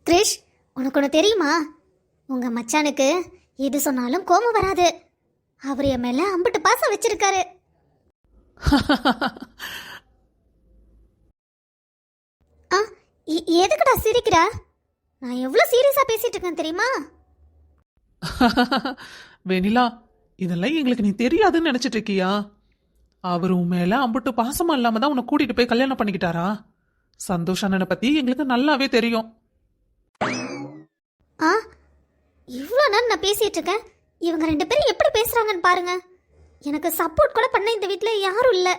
கிரிஷ், உனக்கு ஒன்று தெரியுமா? உங்க மச்சானுக்கு எது சொன்னாலும் கோபம் வராது. அவர் என் மேல அம்பிட்டு பாசம் வச்சிருக்காரு. ஆ, எதுக்குடா சிரிக்கிறா? நான் எவ்வளவு சீரியஸா பேசிட்டு இருக்கேன் தெரியுமா? வெனிலா, இதெல்லாம் எங்களுக்கு நீ தெரியாதுன்னு நினைச்சிட்டு இருக்கியா? அவர் உன் மேல அம்புட்டு பாசமா இல்லாம தான் உன்னை கூட்டிட்டு போய் கல்யாணம் பண்ணிக்கிட்டாரா? சந்தோஷ் அண்ணனை பத்தி எங்களுக்கு நல்லாவே தெரியும். ஆ, இவ்வளோ நேரம் நான் பேசிட்டு இருக்கேன். இவங்க ரெண்டு பேரும் எப்படி பேசுறாங்கன்னு பாருங்க. எனக்கு சப்போர்ட் கூட பண்ண இந்த வீட்ல யாரும் இல்ல.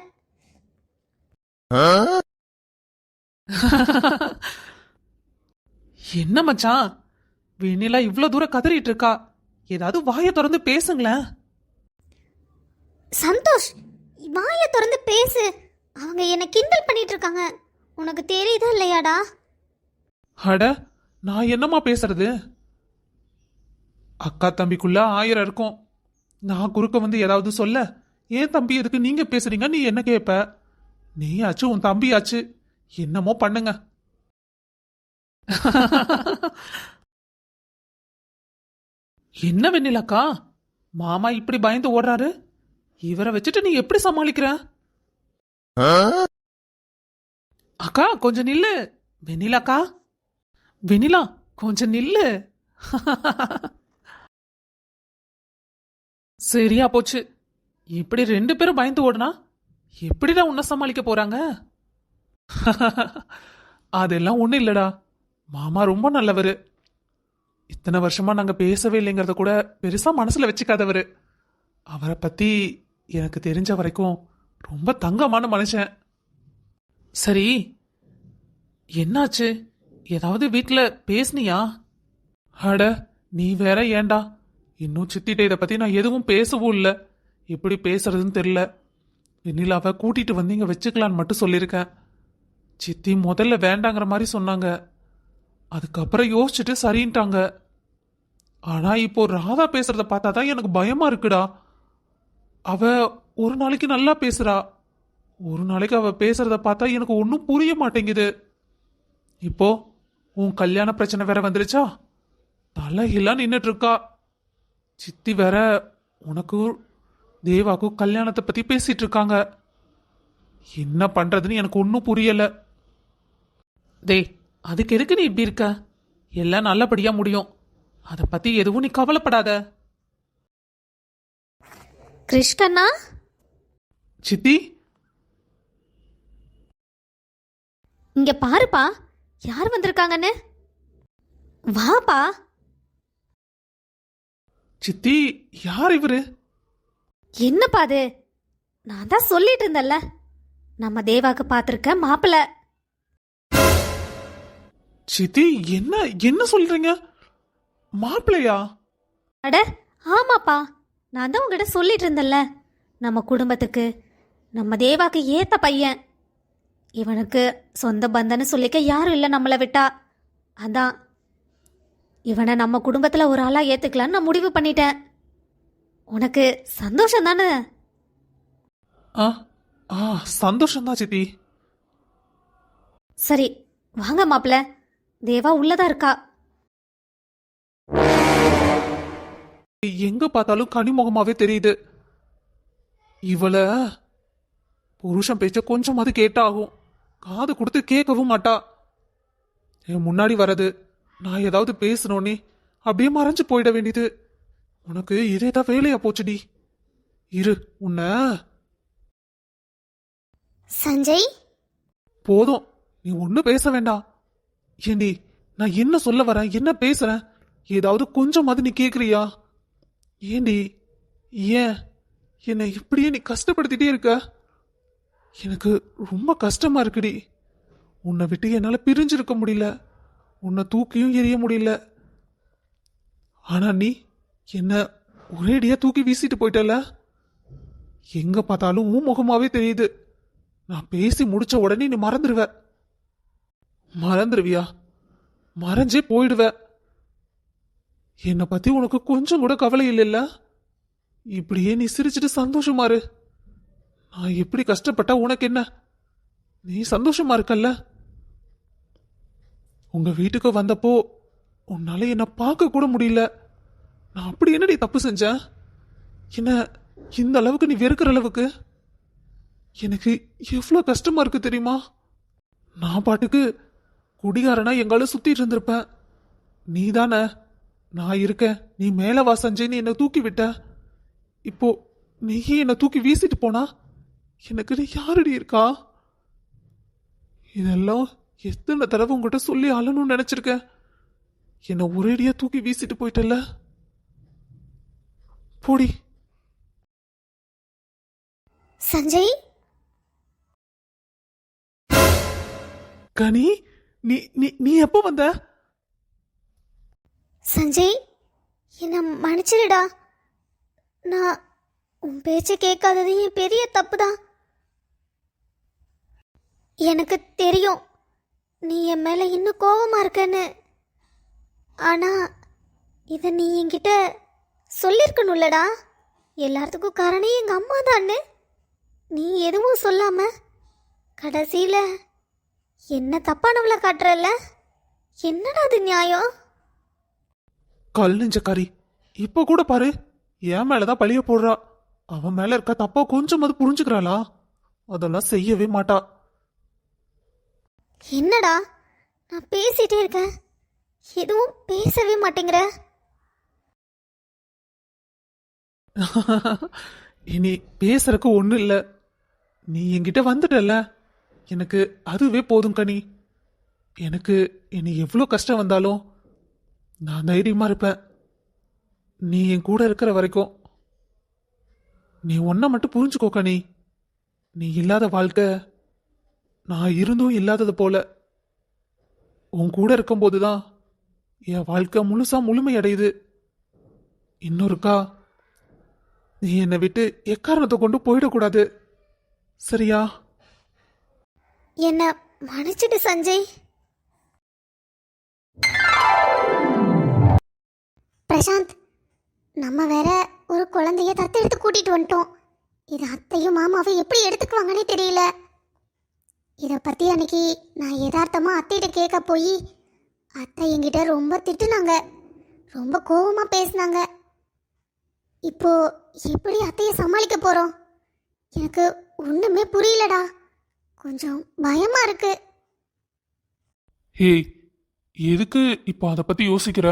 என்ன மச்சான், வெண்ணிலா இவ்ளோ தூரம் கதறிட்டு இருக்கா, ஏதாவது வாயை திறந்து பேசுங்களேன். சந்தோஷ், வாயை திறந்து பேசு. அவங்க என்ன கிண்டல் பண்ணிட்டு இருக்காங்க. உனக்கு தெரியுதா இல்லையாடா? அட, நான் என்னமா பேசுறது? அக்கா தம்பிக்குள்ள 1000 இருக்கும். நான் குறுக்க வந்து ஏதாவது சொல்ல, ஏன் தம்பி எதுக்கு நீங்க பேசுறீங்க நீ என்ன கேட்ப? நீயாச்சு உன் தம்பியாச்சு, என்னமோ பண்ணுங்க. என்ன வெண்ணிலாக்கா, மாமா இப்படி பயந்து ஓடுறாரு, இவரை வச்சுட்டு நீ எப்படி சமாளிக்கிற? அக்கா கொஞ்சம் நில்லு. வெண்ணிலாக்கா, வெண்ணிலா கொஞ்சம் நில்லு. சரியா போச்சு. இப்படி 2 பேரும் பயந்து ஓடுனா எப்படிடா உன்னை சமாளிக்க போறாங்க? அதெல்லாம் ஒண்ணும் இல்லடா, மாமா ரொம்ப நல்லவரு. இத்தனை வருஷமா நாங்க பேசவே இல்லைங்கிறத கூட பெருசா மனசுல வச்சுக்காதவரு. அவரை பத்தி எனக்கு தெரிஞ்ச வரைக்கும் ரொம்ப தங்கமான மனுஷன். சரி, என்னாச்சு? ஏதாவது வீட்ல பேசுனியா? அட, நீ வேற ஏண்டா, இன்னும் சித்திட்ட இதை பத்தி நான் எதுவும் பேசவும் இல்லை. எப்படி பேசுறதுன்னு தெரியல. வெண்ணிலாவை கூட்டிட்டு வந்து இங்க வச்சுக்கலான்னு மட்டும் சொல்லியிருக்கேன். சித்தி முதல்ல வேண்டாங்கிற மாதிரி சொன்னாங்க, அதுக்கப்புறம் யோசிச்சுட்டு சரின்ட்டாங்க. ஆனா இப்போ ராதா பேசுறத பார்த்தாதான் எனக்கு பயமா இருக்குடா. அவ ஒரு நாளைக்கு நல்லா பேசுறா, ஒரு நாளைக்கு அவ பேசுறத பார்த்தா எனக்கு ஒன்றும் புரிய மாட்டேங்குது. இப்போ உன் கல்யாண பிரச்சனை வேற வந்துருச்சா, தலைகீழா நின்னுட்டு இருக்கா. சித்தி வேற உனக்கும் தேவாக்கும் கல்யாணத்தை பத்தி பேசிட்டு இருக்காங்க. என்ன பண்றதுன்னு எனக்கு ஒன்றும் புரியல. டேய், அதுக்கு எதுக்கு நீ இப்படி இருக்க? எல்லாம் நல்லபடியா முடியும், அதை பத்தி எதுவும் நீ கவலைப்படாத. கிருஷ்ணா, சித்தி, இங்க பாருப்பா, யார் வந்திருக்காங்கன்னு. வாப்பா. சித்தி, யார் இவரு? என்னப்பா அது? நான் தான் சொல்லிட்டு இருந்தேன்ல, நம்ம தேவாக்கு பார்த்துருக்க மாப்பிள்ள. சித்தி, என்ன என்ன சொல்றீங்க? மாப்பிள்ளையா? அட ஆமாப்பா, நான் தான் உங்ககிட்ட சொல்லிட்டு இருந்தேன்ல, நம்ம குடும்பத்துக்கு நம்ம தேவாக்கு ஏத்த பையன். இவனுக்கு சொந்த பந்தன்னு சொல்லிக்க யாரும் இல்லை நம்மளை விட்டா. அதான் இவனை நம்ம குடும்பத்தில் ஒரு ஆளாக ஏற்றுக்கலான்னு நான் முடிவு பண்ணிட்டேன். உனக்கு சந்தோஷம் தானே? ஆ ஆ, சந்தோஷம்தான் சித்தி. சரி வாங்க மாப்பிள்ள, தேவா உள்ளதா இருக்கா. எங்க பார்த்தாலும் கனிமுகமாவே தெரியுது. இவள புருஷன் பேச்ச கொஞ்சமாவது கேட்டாகும், காது கொடுத்து கேட்கவும் மாட்டா. என் முன்னாடி வரது, நான் ஏதாவது பேசணும்னே அப்படியே மறைஞ்சு போயிட வேண்டியது. உனக்கு இதேதான் வேலையா போச்சுடி. இரு, உன்ன. சஞ்சய், போதும், நீ ஒண்ணு பேச வேண்டாம். ஏண்டி, நான் என்ன சொல்ல வரேன், என்ன பேசுறேன், ஏதாவது கொஞ்சமாவது நீ கேக்குறியா? ஏண்டி, ஏன் என்னை இப்படியே நீ கஷ்டப்படுத்திட்டே இருக்க? எனக்கு ரொம்ப கஷ்டமா இருக்குடி. உன்னை விட்டு என்னால பிரிஞ்சிருக்க முடியல, உன்னை தூக்கியும் எரிய முடியல. ஆனா நீ என்ன ஒரேடியா தூக்கி வீசிட்டு போயிட்டல. எங்க பார்த்தாலும் உன் முகமாவே தெரியுது. நான் பேசி முடிச்ச உடனே நீ மறந்துடுவ. மறந்துடுவியா? மறைஞ்சே போயிடுவ. என்னை பத்தி உனக்கு கொஞ்சம் கூட கவலை இல்லைல்ல? இப்படியே நீ சிரிச்சுட்டு சந்தோஷமா இரு. நான் எப்படி கஷ்டப்பட்டா உனக்கு என்ன? நீ சந்தோஷமா இருக்கல்ல? உங்க வீட்டுக்கு வந்தப்போ உன்னால என்ன பார்க்க கூட முடியல. நான் அப்படி என்னடி தப்பு செஞ்சேன்? என்ன இந்த அளவுக்கு நீ வெறுக்கிற அளவுக்கு எனக்கு எவ்வளோ கஷ்டமா இருக்கு தெரியுமா? நான் பாட்டுக்கு குடிகாரனா எங்கால சுத்திட்டு இருந்திருப்பேன். நீ தானே நான் இருக்கேன், நீ மேல வா சஞ்சய்னு என்னை தூக்கி விட்ட. இப்போ நீயே என்னை தூக்கி வீசிட்டு போனா எனக்கு நீ யாரடி இருக்கா? இதெல்லாம் எத்தனை தடவை உங்ககிட்ட சொல்லி அழணும்னு நினைச்சிருக்கேன். என்னை ஒரேடியா தூக்கி வீசிட்டு போயிட்டல. போடி. சஞ்சய், கனி, நீ நீ நீ எப்போ வந்த? சஞ்சய், என்னை மன்னிச்சிடுடா. நான் உன் பேச்சை கேட்காதது என் பெரிய தப்பு தான். எனக்கு தெரியும் நீ என் மேலே இன்னும் கோபமாக இருக்கன்னு. ஆனால் இதை நீ என்கிட்ட சொல்லியிருக்கணும்லடா. எல்லாத்துக்கும் காரணம் எங்கள் அம்மா தான்னு நீ எதுவும் சொல்லாம கடைசியில் என்ன தப்பானவளை காட்டுறல்ல. என்னடா அது நியாயம்? கல் நெஞ்சக்காரி, இப்ப கூட பாரு என் மேலதான் பழிய போடுறா. அவன் மேல இருக்க தப்பா கொஞ்சமாவது புரிஞ்சுக்கிறாளா? அதெல்லாம் செய்யவே மாட்டா. என்னடா நான் பேசிட்டே இருக்கேன், எதுவும் பேசவே மாட்டேங்கிற. இனி பேசுறதுக்கு ஒண்ணு இல்ல. நீ என்கிட்ட வந்துட்டல, எனக்கு அதுவே போதும் கனி. எனக்கு இனி எவ்வளோ கஷ்டம் வந்தாலும் நான் தைரியமா இருப்பேன். நீ என் கூட இருக்கிற வரைக்கும். நீ ஒன்ன மட்டும் புரிஞ்சுக்கோ கனி. நீ இல்லாத வாழ்க்கை நான் இருந்தும் இல்லாதது போல. உன் கூட இருக்கும்போதுதான் என் வாழ்க்கை முழுசா முழுமையடையுது. இன்னொருக்கா நீ என்னை விட்டு எக்காரணத்தை கொண்டு போயிடக்கூடாது, சரியா? என்ன மன்னிச்சிடு சஞ்சய். பிரசாந்த், நம்ம வேற ஒரு குழந்தைய தத்தெடுத்து கூட்டிட்டு வந்துட்டோம். இது அத்தையும் மாமாவும் எப்படி எடுத்துக்குவாங்கன்னே தெரியல. இதை பற்றி அன்னைக்கு நான் யதார்த்தமாக அத்தைகிட்ட கேட்க போய் அத்தை என்கிட்ட ரொம்ப திட்டுனாங்க, ரொம்ப கோபமாக பேசினாங்க. இப்போ எப்படி அத்தையை சமாளிக்க போகிறோம்? எனக்கு ஒன்றுமே புரியலடா. கொஞ்சம் பயமா இருக்கு. ஹேய், எதுக்கு இப்போ அதை பத்தி யோசிக்கிற?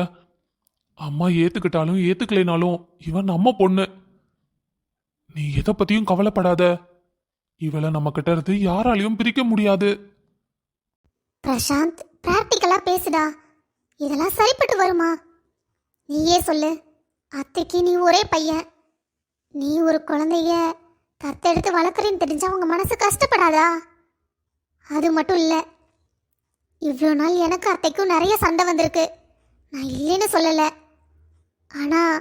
அம்மா ஏத்துக்கிட்டாலும் ஏத்துக்கலைனாலும் இவன் நம்ம பொண்ணு. நீ எதை பத்தியும் கவலைப்படாத. இவளை நம்ம கிட்ட இருந்து யாராலையும் பிரிக்க முடியாது. பிரசாந்த், பிராக்டிக்கலா பேசுடா. இதெல்லாம் சரிப்பட்டு வருமா? நீயே சொல்லு. அத்தைக்கு நீ ஒரே பையன். நீ ஒரு குழந்தைய தத்தெடுத்து வளர்க்குறேன்னு தெரிஞ்சா அவங்க மனசு கஷ்டப்படாதா? அது மட்டும் இல்லை, இவ்வளோ நாள் எனக்கு அத்தைக்கும் நிறைய சண்டை வந்திருக்கு. நான் இல்லைன்னு சொல்லலை. ஆனால்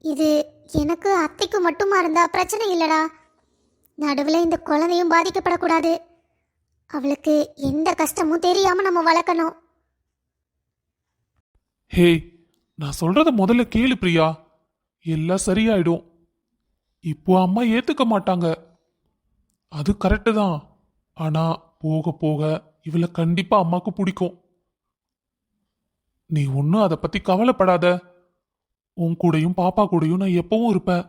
இது எனக்கு அத்தைக்கும் மட்டுமா இருந்தா பிரச்சனை இல்லைடா. நடுவில் இந்த குழந்தையும் பாதிக்கப்படக்கூடாது. அவளுக்கு எந்த கஷ்டமும் தெரியாமல் நம்ம வளர்க்கணும். ஹேய், நான் சொல்றத முதல்ல கேளு பிரியா. எல்லாம் சரியாயிடும். இப்போ அம்மா ஏத்துக்க மாட்டாங்க, அது கரெக்டு தான். ஆனா போக போக இவளை கண்டிப்பா அம்மாக்கு பிடிக்கும். நீ ஒன்னும் அதை பத்தி கவலைப்படாத. உன் கூடயும் பாப்பா கூடயும் நான் எப்பவும் இருப்பேன்,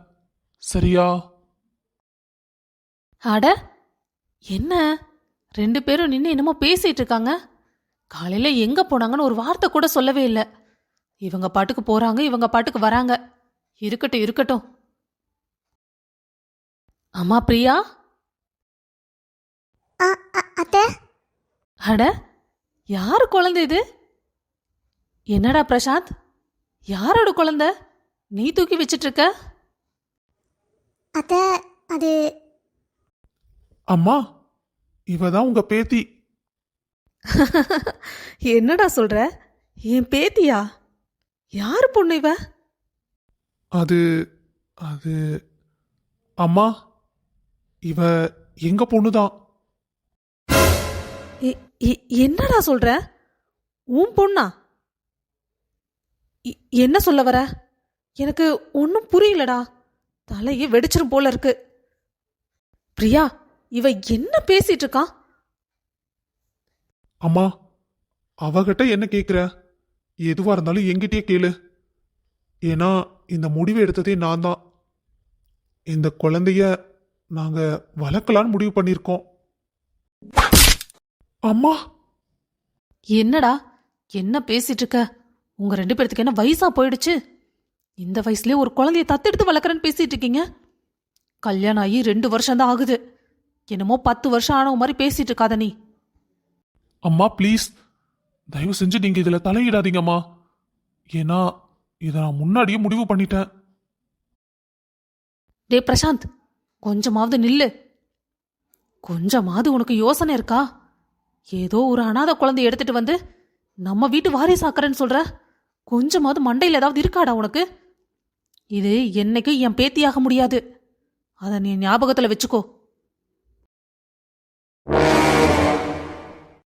சரியா? அட, என்ன ரெண்டு பேரும் நின்று என்னமோ பேசிட்டு இருக்காங்க. காலையில எங்க போனாங்கன்னு ஒரு வார்த்தை கூட சொல்லவே இல்லை. இவங்க பாட்டுக்கு போறாங்க, இவங்க பாட்டுக்கு வராங்க. இருக்கட்டும் இருக்கட்டும். அம்மா பிரியா. அத்தை, அட, யாரு குழந்தை இது? என்னடா பிரசாந்த், யாரோட குழந்தை நீ தூக்கி வச்சிட்டு இருக்க? அத்தை, அது அம்மா, இவதான் உங்க பேத்தி. என்னடா சொல்ற? என் பேத்தியா? யாரு பொண்ணு இவ? அது அது அம்மா, இவ எங்க பொண்ணுதான். என்னடா சொல்ற? உன் பொண்ணா? என்ன சொல்ல வர? எனக்கு ஒன்றும் புரியலடா. தலையே வெடிச்சிரும் போல இருக்கு. பிரியா, இவ என்ன பேசிட்டு இருக்கா? அம்மா, அவகிட்ட என்ன கேக்குற? எதுவா இருந்தாலும் என்கிட்டயே கேளு. ஏன்னா இந்த முடிவு எடுத்ததே நான் தான். இந்த குழந்தைய நாங்க வளர்க்கலான்னு முடிவு பண்ணியிருக்கோம். அம்மா, என்னடா என்ன பேசிட்டு இருக்க? உங்க 2 பேர்த்துக்கு என்ன வயசா போயிடுச்சு? இந்த வயசுலயே ஒரு குழந்தைய தத்தெடுத்து வளர்க்குறேன்னு பேசிட்டு இருக்கீங்க. கல்யாணம் ஆகி 2 வருஷம் தான் ஆகுது. என்னமோ 10 வருஷம் ஆனவ மாதிரி பேசிட்டு இருக்காத நீ. அம்மா ப்ளீஸ், தயவு செஞ்சு நீங்க இதுல தலையிடாதீங்கம்மா. ஏன்னா இதை நான் முன்னாடியே முடிவு பண்ணிட்டேன். டே பிரசாந்த், கொஞ்சமாவது நில்லு. கொஞ்சமாவது உனக்கு யோசனை இருக்கா? ஏதோ ஒரு அனாதை குழந்தைய எடுத்துட்டு வந்து நம்ம வீட்டு வாரிசாக்குறேன்னு சொல்ற. கொஞ்சமாவது மண்டையில் ஏதாவது இருக்காடா உனக்கு? இது என்னைக்கும் என் பேத்தியாக முடியாது. அதை நீ ஞாபகத்துல வச்சுக்கோ.